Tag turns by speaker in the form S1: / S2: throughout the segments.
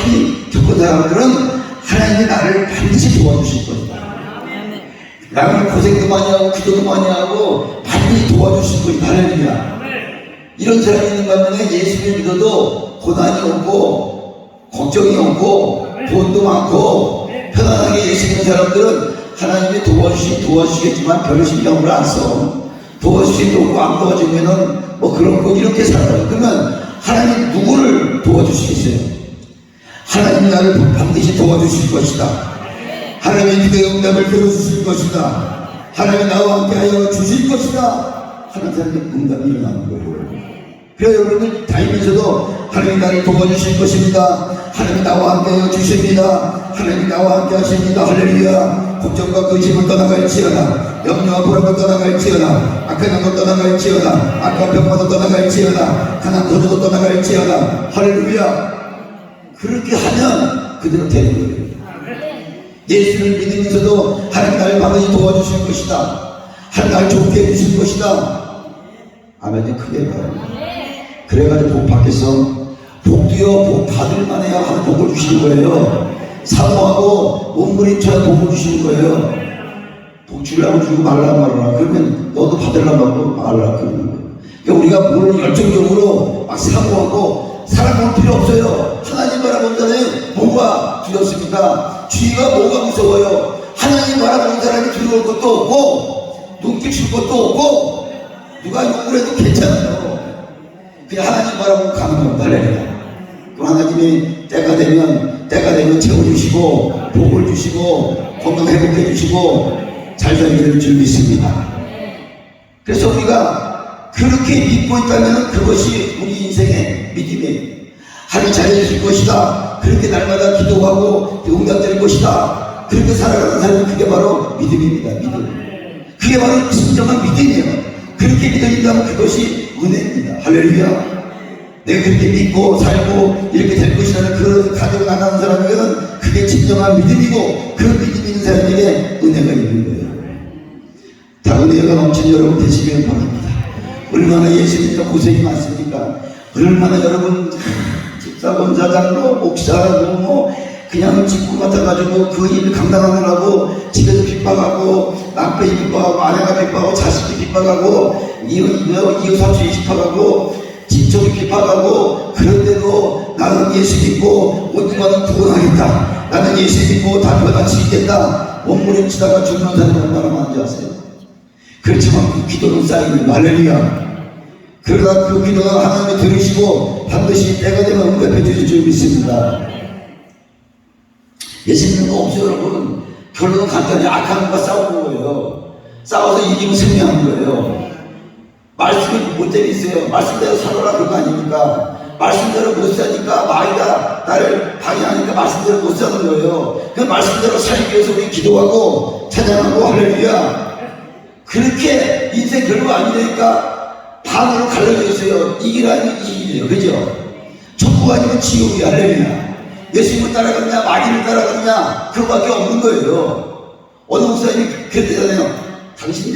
S1: 많이 겪은 사람들은 하나님이 나를 반드시 도와주실 것이다. 나는 고생도 많이 하고 기도도 많이 하고 반드시 도와주실 것이다. 할렐루야. 이런 사람이 있는 반면에 예수를 믿어도 고난이 없고 걱정이 없고 돈도 많고 편안하게 예수 믿는 사람들은 하나님이 도와주시겠지만 별로 신경을 안 써. 도와주시기도 없고 안 도와주면은 뭐 그런 거 이렇게 살아요. 그러면 하나님 누구를 도와주시겠어요? 하나님이 나를 반드시 도와주실 것이다. 하나님의 기도의 응답을 들어주실 것이다. 하나님이 나와 함께하여 주실 것이다 하는 사람의 응답이 일어나는 거예요. 그래서 여러분들 다니면서도 하나님이 나를 도와주실 것입니다. 하나님이 나와 함께하여 주십니다. 하나님이 나와 함께 하십니다. 할렐루야. 걱정과 근심을 떠나갈지어다. 염려와 불안을 떠나갈지어다. 악한 것 떠나갈지어다. 악한 병마도 떠나갈지어다. 가난 도주도 떠나갈지어다. 할렐루야. 그렇게 하면 그대로 되는 거예요. 예수를 믿으면서도 하나님 나를 반드시 도와주실 것이다. 하나님 나를 좋게 해주실 것이다. 아멘이 크게 봐요. 그래가지고 복 받겠어. 복도요 복 받을만 해야 하는 복을 주시는 거예요. 사모하고 몸부림쳐야 복을 주시는 거예요. 복 주려고 주고 말라 말라 그러면 너도 받으려고 말라 그러는 거예요. 그러니까 우리가 뭘 열정적으로 막 사모하고 사랑할 필요 없어요. 하나님 바라보는 자는 뭐가 두렵습니까? 주의가 뭐가 무서워요? 하나님 바라보는 사람이 두려울 것도 없고 눈길 줄 것도 없고 누가 욕을 해도 괜찮아요. 그냥 하나님 바라보고 가는 겁니다. 할렐루야. 그럼 하나님이 때가 되면 채워주시고 복을 주시고 건강 회복해 주시고 잘 살게 줄 믿습니다. 그래서 우리가 그렇게 믿고 있다면 그것이 우리 인생의 믿음이에요. 하나님 잘해주실 것이다. 그렇게 날마다 기도하고 응답될 것이다. 그렇게 살아가는 사람이 그게 바로 믿음입니다. 믿음. 그게 바로 진정한 믿음이에요. 그렇게 믿어진다면 그것이 은혜입니다. 할렐루야. 내가 그렇게 믿고 살고 이렇게 될 것이라는 그런 가정을 안 하는 사람에게는 그게 진정한 믿음이고 그 믿음이 있는 사람에게 은혜가 있는 거예요. 다 은혜가 넘치는 여러분 되시길 바랍니다. 얼마나 예수 믿는 고생이 많습니까? 얼마나 여러분 집사검사장로 목사로 뭐 그냥 직구 맡아가지고 그 일을 감당하느라고 집에서 핍박하고 남편이 핍박하고 아내가 핍박하고 자식이 핍박하고 이웃 사촌이 핍박하고 친척이 핍박하고 그런데도 나는 예수 믿고 어디가든 구원하겠다. 나는 예수 믿고 다 변할 수 있겠다. 몸부림치다가 죽는 사람이 얼마나 많은지 아세요? 그렇지만 그 기도는 쌓이는 할렐루야. 그러다 그 기도가 하나님이 들으시고 반드시 때가 되면 응답해 주실 줄 믿습니다. 예수 믿는 거 없어요 여러분. 결론은 간단히 악한 것과 싸우는 거예요. 싸워서 이기면 승리하는 거예요. 말씀이 못 때리세요. 말씀대로 살아라 그거 아닙니까? 말씀대로 못 사니까 마귀가 나를 방해하니까 말씀대로 못 사는 거예요. 그 말씀대로 살기 위해서 우리 기도하고 찬양하고 할렐루야. 그렇게 인생 별거 아니니까 반으로 갈라져 있어요. 이기라면 이기래요. 그죠? 천국 아니면 지옥이 할렐루야. 예수님을 따라갔냐 마귀를 따라갔냐 그거밖에 없는 거예요. 어느 목사님이 그랬잖아요. 당신이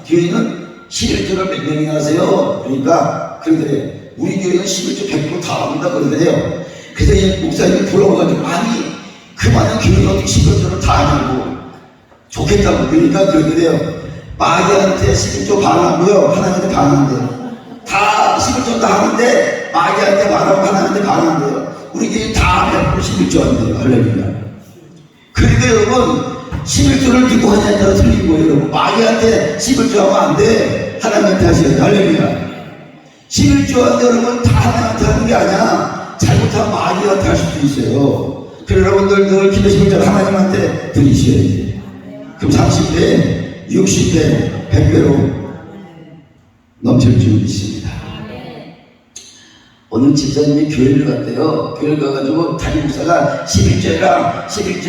S1: 교회는 11조를 몇 명이 하세요? 그러니까 그런데 우리 교회는 11조 100% 다 합니다. 그러더래요. 그래서 이 목사님이 불러가지고 아니 그 많은 교회는 어떻게 11조를 다 하냐고 좋겠다고 그러니까 그러더래요. 마귀한테 11조 반하고요 하나님한테 반한대요. 다 11조 다 하는데 마귀한테 반하고 하나님한테 반한대요. 우리 교회 다 100% 11조 한대요. 할렐루야. 그러니까 여러분 11조를 누구 하냐에 따라 틀린 거예요. 여러분 마귀한테 11조 하면 안 돼. 하나님한테 하셔야 돼. 할렐루야. 11조 하는데 여러분 다 하나님한테 하는 게 아니야. 잘못하면 마귀한테 하실 수 있어요. 그래서 여러분들 늘 기도 11조 하나님한테 드리셔야 돼. 그럼 30배 60배 100배로 넘칠 줄 믿습니다. 오늘 집사님이 교회를 갔대요. 교회를 가가지고 담임 목사가 11조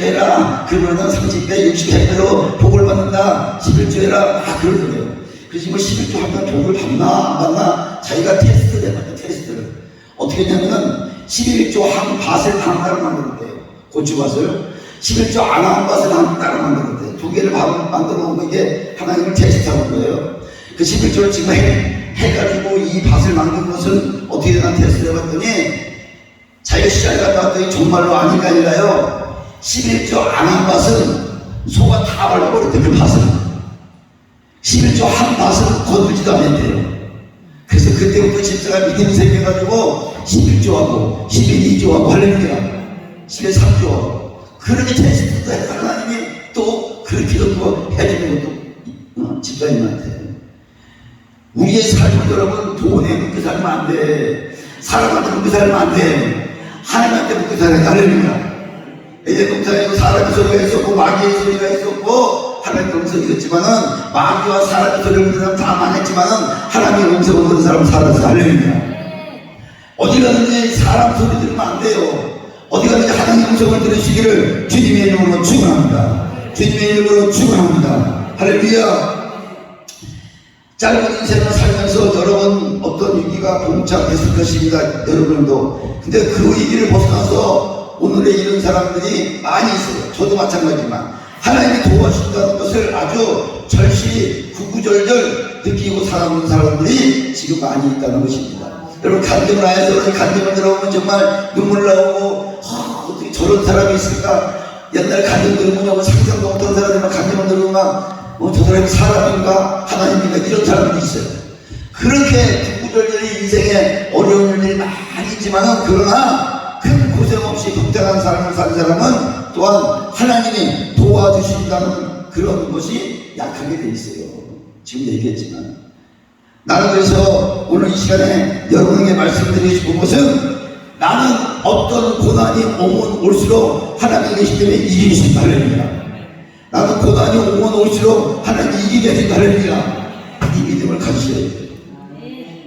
S1: 해라 그러면 30배 60배로 복을 받는다. 11조 해라 그러더래요. 그래서 뭐 11조 하면 복을 받나 안 받나 자기가 테스트를 해봤대. 테스트를 어떻게 했냐면은 11조 한 밭을 한 따로 만들었대요. 고추밭을 11조 안 한 밭을 한 따로 만들었대요. 두 개를 만들어 놓은 거 이게 하나님을 테스트하는 거예요. 그 11조를 지금 해가지고 이 밭을 만든 것은 어떻게 되나 테스트를 해봤더니 자기가 시장에 갔다 왔더니 정말로 아닌 게 아니라요, 11조 안 한 밭은 소가 다 밟아버렸대. 그 밭을 11조 한 밭은 건들지도 않았대요. 그래서 그때부터 집사가 믿음이 생겨가지고 11조하고 12조하고 할렐루야 13조 그렇게 테스트도 해. 하나님이 또 그렇게도 또 해주는 것도 집사님한테. 우리의 삶을 여러분 돈에 묶여 살면 안 돼. 사람한테 묶여 살면 안 돼. 하나님한테 묶여 살아야 돼. 할렐루야. 에덴 동산에도 사람의 소리가 있었고 마귀의 소리가 있었고 하나님의 음성이 있었지만은 마귀와 사람의 소리를 듣는 사람 다 망했지만은 하나님의 음성을 듣는 사람은 살았어. 할렐루야. 어디 가든지 사람 소리 들으면 안 돼요. 어디 가든지 하나님의 음성을 들으시기를 주님의 이름으로 축원합니다. 주님의 이름으로 축원합니다. 할렐루야. 짧은 인생을 살면서 여러 번 어떤 위기가 봉착했을 것입니다. 여러분도. 근데 그 위기를 벗어나서 오늘의 이런 사람들이 많이 있어요. 저도 마찬가지지만 하나님이 도와주신다는 것을 아주 절실히 구구절절 느끼고 살아오는 사람들이 지금 많이 있다는 것입니다. 여러분 간증을 해서 간증을 들어보면 정말 눈물 나오고 어떻게 저런 사람이 있을까. 옛날 간증 들으면 상상도 못한 사람들만 간증을 들으면 저 사람이 사람인가 하나님인가 이런 사람들이 있어요. 그렇게 구구절절히 인생에 어려운 일이 많이 있지만은 그러나 큰 고생 없이 극장한 삶을 산 사람은 또한 하나님이 도와주신다는 그런 것이 약하게 돼 있어요. 지금 얘기했지만 나는 그래서 오늘 이 시간에 여러분에게 말씀드리고 싶은 것은 나는 어떤 고난이 오면 올수록 하나님이 계시기 때문에 이기고 싶다. 할렐루야. 나는 고난이 오면 올수록 하나님이 이기게 해준다. 할렐루야. 이 믿음을 가지셔야 돼요.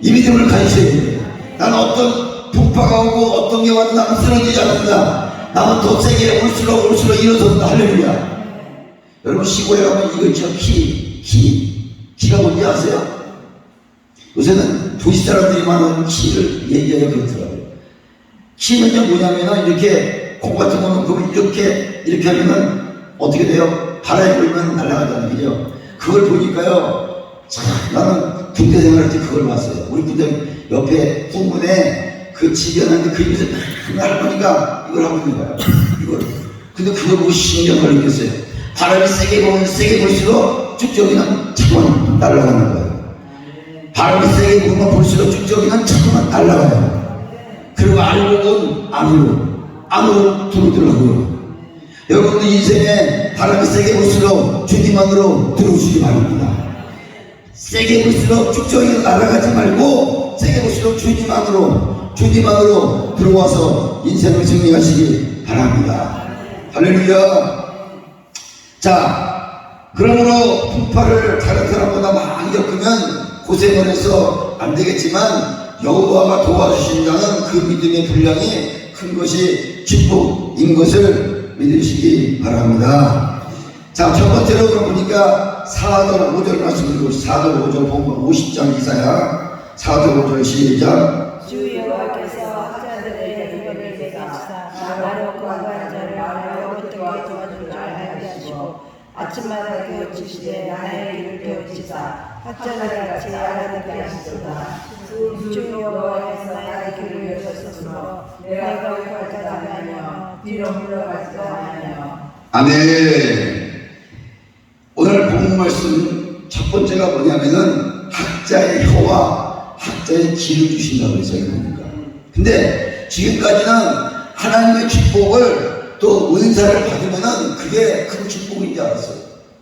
S1: 이 믿음을 가지셔야 돼요. 나는 어떤 풍파가 오고 어떤 게 와도 나는 쓰러지지 않는다. 나는 더 세게 올수록 일어선다. 할렐루야. 여러분 시골에 가면 이거 있죠. 키가 뭔지 아세요? 요새는 도시 사람들이 많은 키를 얘기하려 그러더라고요. 키는요 뭐냐면은 이렇게 콩 같은 거는 그러면 이렇게 하면은 어떻게 돼요? 바람이 불면 날아가잖아요. 그죠? 그걸 보니까요 참 나는 군대 생활할 때 그걸 봤어요. 우리 군대 옆에 후문에 그 집이었는데 그 집에서 할머니가 이걸 하고 있는 거야. 이걸. 근데 그걸 보고 신경 걸리겠어요. 바람이 세게 불수록 쭉저기는 차만 날아가는 거예요. 바람이 세게 불면 불수록 쭉저기는 차만 날아가요. 그리고 알고 온 안으로 들어오더라고요. 여러분들 인생에 바람이 세게 불수록 주님 안으로 들어오시기 바랍니다. 세게 불수록 쭉저기는 날아가지 말고 세게 불수록 주님 안으로 들어와서 인생을 정리하시기 바랍니다. 할렐루야. 자, 그러므로 풍파를 다른 사람보다 많이 겪으면 고생을 해서 안 되겠지만 여호와가 도와주신다는 그 믿음의 분량이 큰 것이 축복인 것을 믿으시기 바랍니다. 자, 첫 번째로 보니까 4절 5절 말씀을 읽고 4절 5절 본문 50장 이사야 4절 5절 시작.
S2: 주 여호와께서 학자들의 이거를 내게 주사 나로 공부한 자를 어떻게 도와줄 줄 알게 하시고 아침마다 깨우치시되 나의 길을 깨우치사 학자들 같이 알아듣게 하시도다. 주 여호와께서 나의 길을 열었으므로 내가 옳게까지 아니하며 뒤로 물러가지도 아니하며.
S1: 아멘. 오늘 본문 말씀 첫 번째가 뭐냐면은 학자의 혀와 학자의 길을 주신다고 했어요. 근데 지금까지는 하나님의 축복을 또 은사를 받으면은 그게 큰 축복인 줄 알았어요.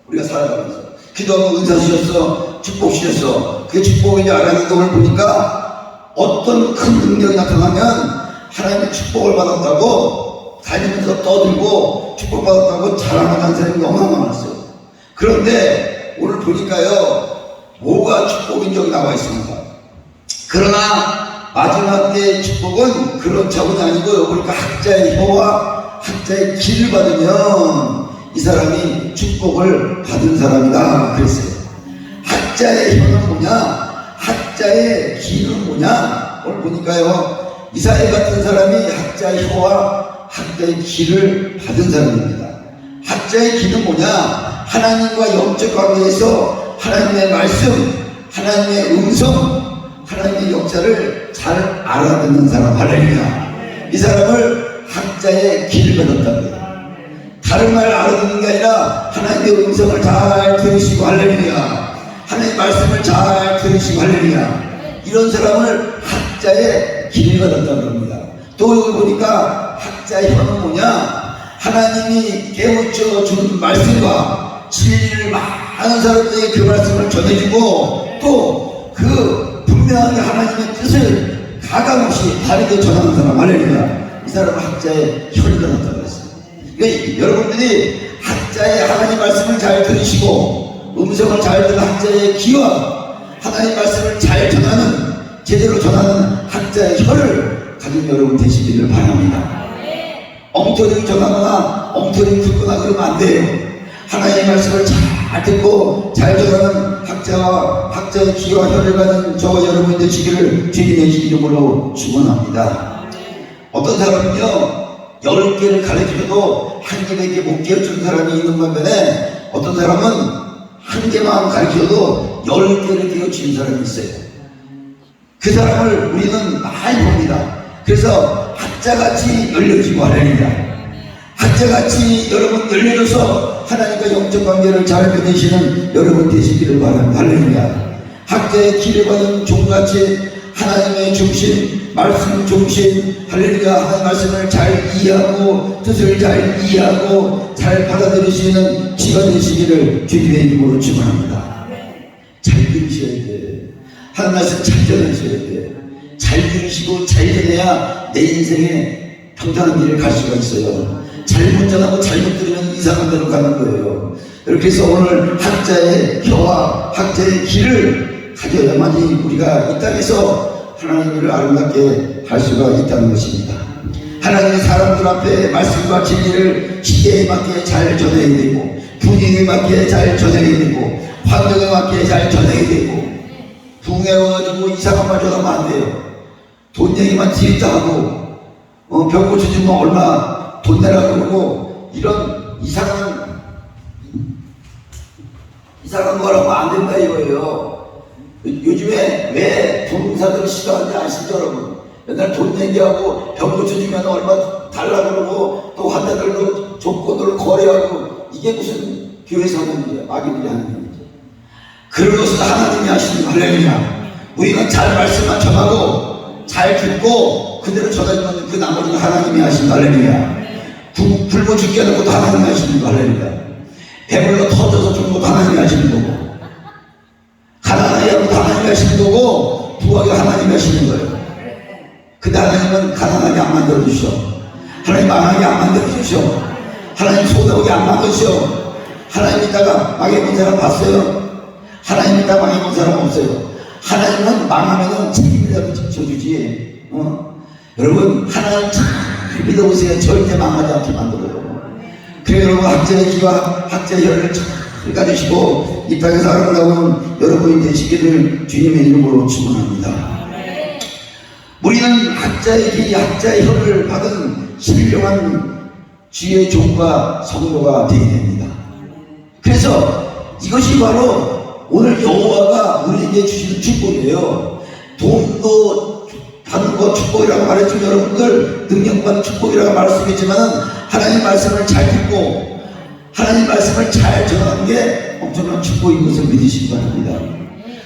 S1: 우리가 살아가면서 기도하면 은사 주셨어, 축복 주셨어, 그게 축복인 줄 알았는데 오늘 보니까 어떤 큰 능력이 나타나면 하나님의 축복을 받았다고 다니면서 떠들고 축복받았다고 자랑하는 사람이 너무 많았어요. 그런데 오늘 보니까요 뭐가 축복인 적이 나와 있습니다. 그러나 마지막 때의 축복은 그런 차원이 아니고 보니까 학자의 혀와 학자의 길을 받으면 이 사람이 축복을 받은 사람이다 그랬어요. 학자의 혀는 뭐냐, 학자의 길은 뭐냐. 오늘 보니까요 이사야 같은 사람이 학자의 혀와 학자의 길을 받은 사람입니다. 학자의 길은 뭐냐, 하나님과 영적 관계에서 하나님의 말씀, 하나님의 음성, 하나님의 역사를 잘 알아듣는 사람. 할렐루야. 이 사람을 학자의 길을 받았다는 거예요. 다른 말 알아듣는 게 아니라 하나님의 음성을 잘 들으시고 할렐루야, 하나님의 말씀을 잘 들으시고 할렐루야, 이런 사람을 학자의 길을 받았다는 겁니다. 또 여기 보니까 학자의 혀는 뭐냐, 하나님이 깨우쳐 준 말씀과 진리를 많은 사람들에게 그 말씀을 전해주고 또 그 분명하게 하나님의 뜻을 가감없이 다르게 전하는 사람, 할렐루야, 이 사람은 학자의 혀를 받았다고 했어요. 그러니까 여러분들이 학자의 하나님 말씀을 잘 들으시고 음성을 잘 듣는 학자의 귀와 하나님 말씀을 잘 전하는, 제대로 전하는 학자의 혀를 가진 여러분 되시기를 바랍니다. 엉터리 전하거나 엉터리 듣거나 그러면 안 돼요. 하나님의 말씀을 잘 듣고 잘 전하는 학자와 학자의 귀와 혀를 가진 저와 여러분 되시기를 주님의 이름으로 축원합니다. 어떤 사람은요 10개를 가르쳐도 한 개밖에 못 깨우치는 사람이 있는 반면에 어떤 사람은 한 개만 가르쳐도 10개를 깨우치는 사람이 있어요. 그 사람을 우리는 많이 봅니다. 그래서 학자같이 열려지고 할렐루야, 학자같이 여러분 열려져서 하나님과 영적 관계를 잘 맺으시는 여러분 되시기를 바랍니다. 할렐루야. 학자의 길을 가는 종같이 하나님의 중심, 말씀 중심, 할렐루야, 하나님의 말씀을 잘 이해하고 뜻을 잘 이해하고 잘 받아들이시는 지가 되시기를 주님의 이름으로 축원합니다. 잘 들으셔야 돼. 하나님 말씀 잘 전하셔야 돼. 잘 들으시고 잘 전해야 내 인생에 평탄한 길을 갈 수가 있어요. 잘못 전하고 잘못 들으면 이상한 데로 가는 거예요. 이렇게 해서 오늘 학자의 혀와 학자의 길을 가져야만이 우리가 이 땅에서 하나님을 아름답게 할 수가 있다는 것입니다. 하나님의 사람들 앞에 말씀과 진리를 시대에 맞게 잘 전해야 되고 분위기에 맞게 잘 전해야 되고 환경에 맞게 잘 전해야 되고 붕에 와가지고 이상한 말 전하면 안 돼요. 돈 얘기만 지었다 하고 병 고쳐주면 얼마 돈 내라 그러고 이런 이상한 거라고 안 된다 이거예요. 요즘에 왜 돈사들이 싫어하는지 아시죠 여러분? 맨날 돈 얘기하고 병 고쳐주면 얼마 달라 그러고 또 환자들로 조건으로 거래하고 이게 무슨 교회에서 하는 일이야, 마귀들이 하는 일이죠. 그런 것은 하나님이 하시는 할렐루야. 우리는 잘 말씀만 전하고 잘 듣고 그대로 전해주면 그 나머지는 하나님이 하시는 할렐루야. 굶어 죽게 하는 것도 하나님이 하시는 거 할렐루야. 배불러 터져서 죽는 것도 하나님이 하시는 거고 가난하게 하는 것도 하나님이 하시는 거고 부하게 하나님이 하시는 거예요. 근데 하나님은 가난하게 안 만들어주셔. 하나님 망하게 안 만들어주셔. 하나님 손해오게 안 만드셔. 하나님 있다가 망해본 사람 봤어요? 하나님 있다가 망해본 사람 없어요. 하나님은 망하면은 책임이라도 져주지. 여러분 하나님 잘 믿어보세요. 절대 망하지 않게 만들어요. 그래 여러분 학자의 귀와 학자의 혀를 잘 가지시고 이 땅에서 아름다운 여러분이 되시기를 주님의 이름으로 축원합니다. 우리는 학자의 귀, 학자의 혀를 받은 신령한 주의 종과 성도가 되어야 됩니다. 그래서 이것이 바로 오늘 여호와가 우리에게 주시는 축복이에요. 돈도 받는 거 축복이라고 말했지만 여러분들 능력받는 축복이라고 말씀했지만 하나님 말씀을 잘 듣고 하나님 말씀을 잘 전하는 게 엄청난 축복인 것을 믿으시기 바랍니다.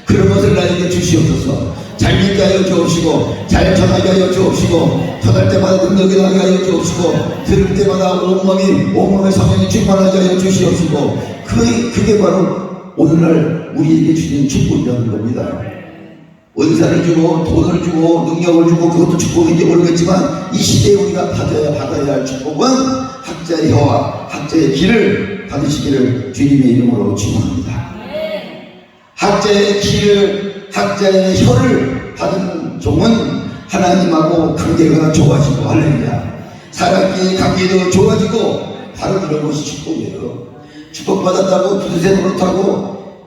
S1: 그런 것을 나에게 주시옵소서. 잘 믿게 하여 주옵시고 잘 전하게 하여 주옵시고 전할 때마다 능력이 나게 하여 주옵시고 들을 때마다 온몸의 성령이 충만하게 하여 주시옵시고 그게 바로 오늘날 우리에게 주시는 축복이라는 겁니다. 은사를 주고 돈을 주고 능력을 주고 그것도 축복인지 모르겠지만 이 시대에 우리가 받아야 할 축복은 학자의 혀와 학자의 길을 받으시기를 주님의 이름으로 축원합니다. 학자의 길을 학자의 혀를 받은 종은 하나님하고 관계가 좋아지고 할렐루야. 사람끼리 관계도 좋아지고 바로 이런 것이 축복이에요. 축복받았다고 두세 노릇하고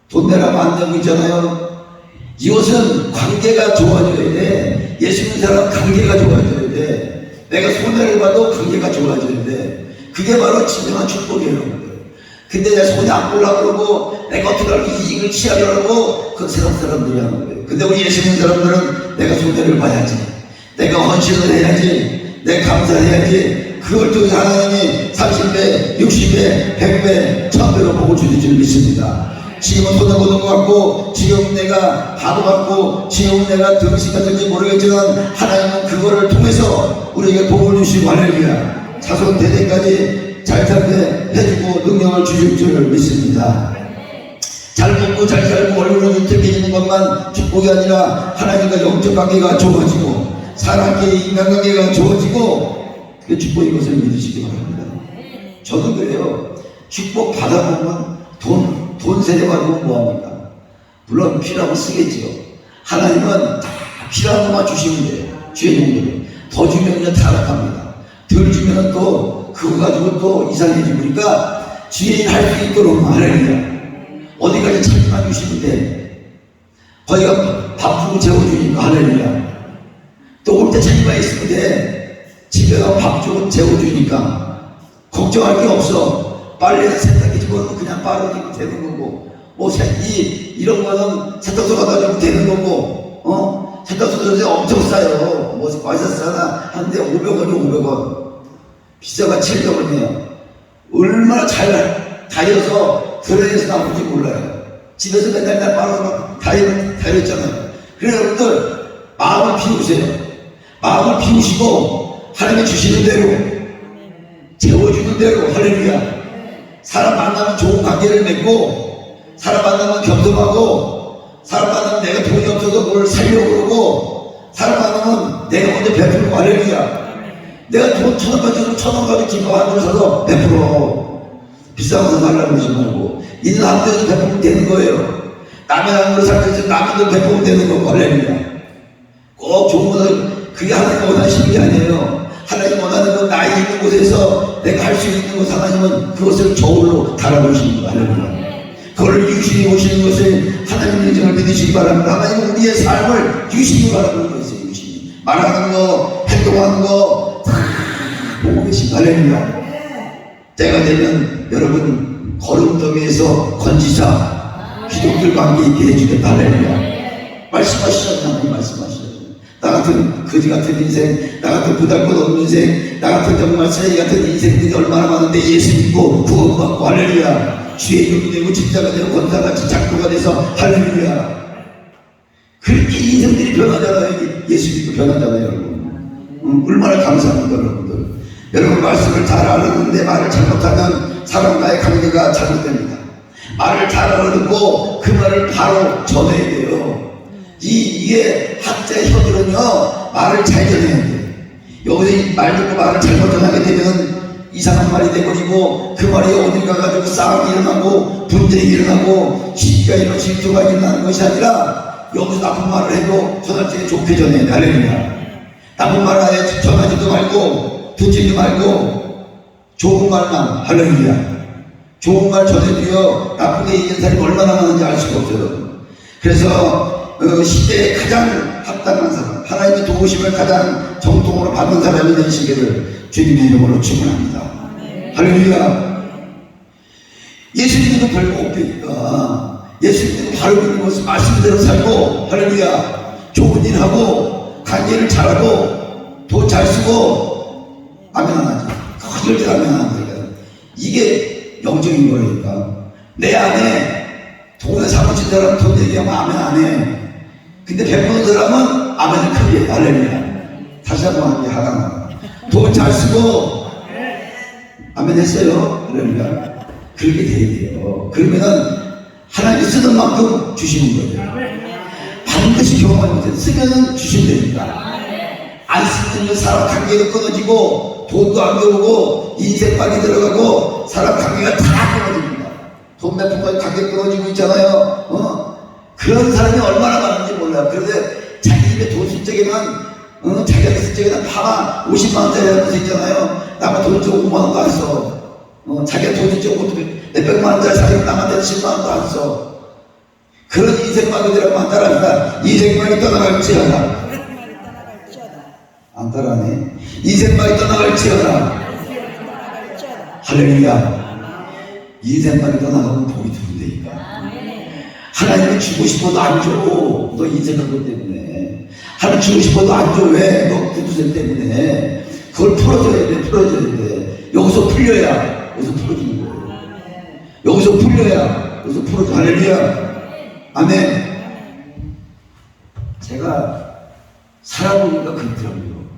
S1: 돈 내라면 안 되고 있잖아요. 이것은 관계가 좋아져야 돼. 예수 믿는 사람 관계가 좋아져야 돼. 내가 손해를 봐도 관계가 좋아져야 돼. 그게 바로 진정한 축복이에요. 근데 내가 손해 안 보려고 그러고 내가 어떻게 하려고 이익을 취하려고 그건 세상 사람들이 하는 거예요. 근데 우리 예수 믿는 사람들은 내가 손해를 봐야지. 내가 헌신을 해야지, 내가 감사해야지. 그걸 통해서 하나님이 30배, 60배, 100배, 1000배로 복을 주실 줄 믿습니다. 지금은 손해 보는 것 같고, 지금 내가 바보 같고, 지금 내가 등신 같은지 모르겠지만, 하나님은 그거를 통해서 우리에게 복을 주시고, 할렐루야. 자손 대대까지 잘 살게 해주고 능력을 주실 줄 믿습니다. 잘 먹고 잘 살고 얼굴은 유택해지는 것만 축복이 아니라 하나님과 영적 관계가 좋아지고 사람과의 인간관계가 좋아지고 그게 축복인 것을 믿으시기 바랍니다. 저도 그래요. 축복 받아보면 돈 세려가지고 뭐합니까? 물론 필요하면 쓰겠지요. 하나님은 다 필요한 것만 주시면 돼요. 주의 종들은 더 주면 타락합니다. 덜 주면 또 그거 가지고 또 이상해지니까 주의 일 할 수 있도록 할렐루야. 어디까지 자기만 주시면 돼. 거기가 밥 주고 재워주니까 할렐루야. 또 올 때 자기만 있으면 돼. 집에 가서 밥 주고 재워주니까 걱정할 게 없어. 빨래는 세탁기 집어넣으면 그냥 빨아들이면 되는 거고, 뭐 이런 거는 세탁소 가다 주면 되는 거고, 세탁소에서 엄청 싸요. 뭐 와이셔츠 하나 하는데 500원이 500원. 비싸가 700원이에요. 얼마나 잘 다려서 들어내서 나오는지 몰라요. 집에서 맨날 빨아서 다렸잖아요. 그래서 여러분들 마음을 비우세요. 마음을 비우시고 하나님이 주시는 대로 재워주는 대로 할렐루야. 사람 만나면 좋은 관계를 맺고, 사람 만나면 겸손하고, 사람 만나면 내가 돈이 없어서 뭘 살려고 그러고, 사람 만나면 내가 먼저 베풀고 할렐루야. 내가 돈 1,000원 가지고 1,000원 가지고 김밥 한 줄 사서 베풀어. 비싼 거 살라고 그러지 말고 있는 한 대에서 베풀면 되는 거예요. 남의 한으로 살 때서 남의 돈 베풀면 되는 거고 할렐루야. 꼭 좋은 것은 그게 하나님 원하시는 게 아니에요. 하나님 원하는 건 나이 있는 곳에서 내가 할 수 있는 것, 하나님은 그것을 저울로 달아보시는 거예요. 할렐루야. 그걸 유심히 보시는 것을 하나님 인정을 믿으시기 바랍니다. 하나님은 우리의 삶을 유심히 바라보는 것이에요. 유심히 말하는 거, 행동하는 거 다 보고 계신 할렐루야. 때가 되면 여러분 거름더미에서 건지사 기독들과 함께 있게 해주겠다. 할렐루야. 말씀하시죠. 하나님 말씀하시죠. 나 같은 거지 같은 인생, 나 같은 부담것 없는 인생, 나 같은 정말 쓰레기 같은 인생들이 얼마나 많은데 예수 믿고 구원받고 할렐루야. 주의 이름이 되고 집사가 되고 권사같이 작도가 돼서 할렐루야. 그렇게 인생들이 변하잖아요. 예수 믿고 변하잖아요. 여러분. 얼마나 감사합니다. 여러분들. 여러분 말씀을 잘 알았는데 말을 잘못하면 사람과의 관계가 잘못됩니다. 말을 잘 알아듣고 그 말을 바로 전해야 돼요. 이게 학자의 혀들은요 말을 잘 전해야 돼요. 여기서 말 듣고 말을 잘못 전하게 되면 이상한 말이 돼버리고 그 말이 어딜 가가지고 싸움이 일어나고 분쟁이 일어나고 시기가 일어나고 질투가 일어나는 것이 아니라 여기서 나쁜 말을 해도 전할 때 좋게 전해야 돼. 할렐루야. 나쁜 말을 아예 전하지도 말고 듣지도 말고 좋은 말만 할렐루야. 좋은 말 전해도요 나쁘게 얘기하는 사람이 얼마나 많은지 알 수가 없어요. 그래서 시대에 가장 합당한 사람, 하나님의 도우심을 가장 정통으로 받는 사람이 되시기를 주님의 이름으로 축원합니다. 할렐루야. 예수 믿는 거 별거 없으니까 예수 믿는 거 바로 믿는 것을 말씀대로 살고 할렐루야. 좋은 일 하고 관계를 잘하고 돈 잘 쓰고 아멘 안 하지. 거절대 아멘 안 하니까 이게 영적인 거니까. 내 안에 돈에 사무친 사람은 돈 얘기하면 아멘 안 해. 근데 베푸는 사람은 아멘을 크게 해. 할렐루야. 다시 한번 하는 게 하나. 돈 잘 쓰고 아멘 했어요. 할렐루야. 그렇게 돼야 돼요. 그러면은 하나님이 쓰는 만큼 주시는 거예요. 반드시 경험하지 못해. 쓰면은 주시면 되니까. 안 쓰면 사람 관계도 끊어지고 돈도 안 들어오고 인생 빨리 들어가고 사람 관계가 다 끊어집니다. 돈 몇 푼까지 관계 끊어지고 있잖아요. 그런 사람이 얼마나 많은지 몰라요. 그런데 자기 집에 돈 쓸 적에만 자기가 쓸 적에는 파마 50만 원짜리 하면서 있잖아요. 남은 돈 좀 5만 원도 안 써. 자기가 돈 쓸 적은 몇백만 원짜리 사기로 남한테 10만 원도 안 써. 그런 인생만이 되라고 따라합니다. 인생만이 떠나갈지어다. 안 따라하네. 인생만이 떠나갈지어다. 할렐루야. 인생만이 떠나가면 복이 들어온다니까. 하나님이 주고 싶어도 안 줘. 너 인생 그것 때문에. 하나님 주고 싶어도 안 줘. 왜? 너 구두쇠 때문에. 그걸 풀어줘야 돼. 풀어줘야 돼. 여기서 풀려야 여기서 풀어지는 거예요. 여기서 풀려야 여기서 풀어줘. 할렐루야. 아멘. 제가 살아보니까 그렇더라고요.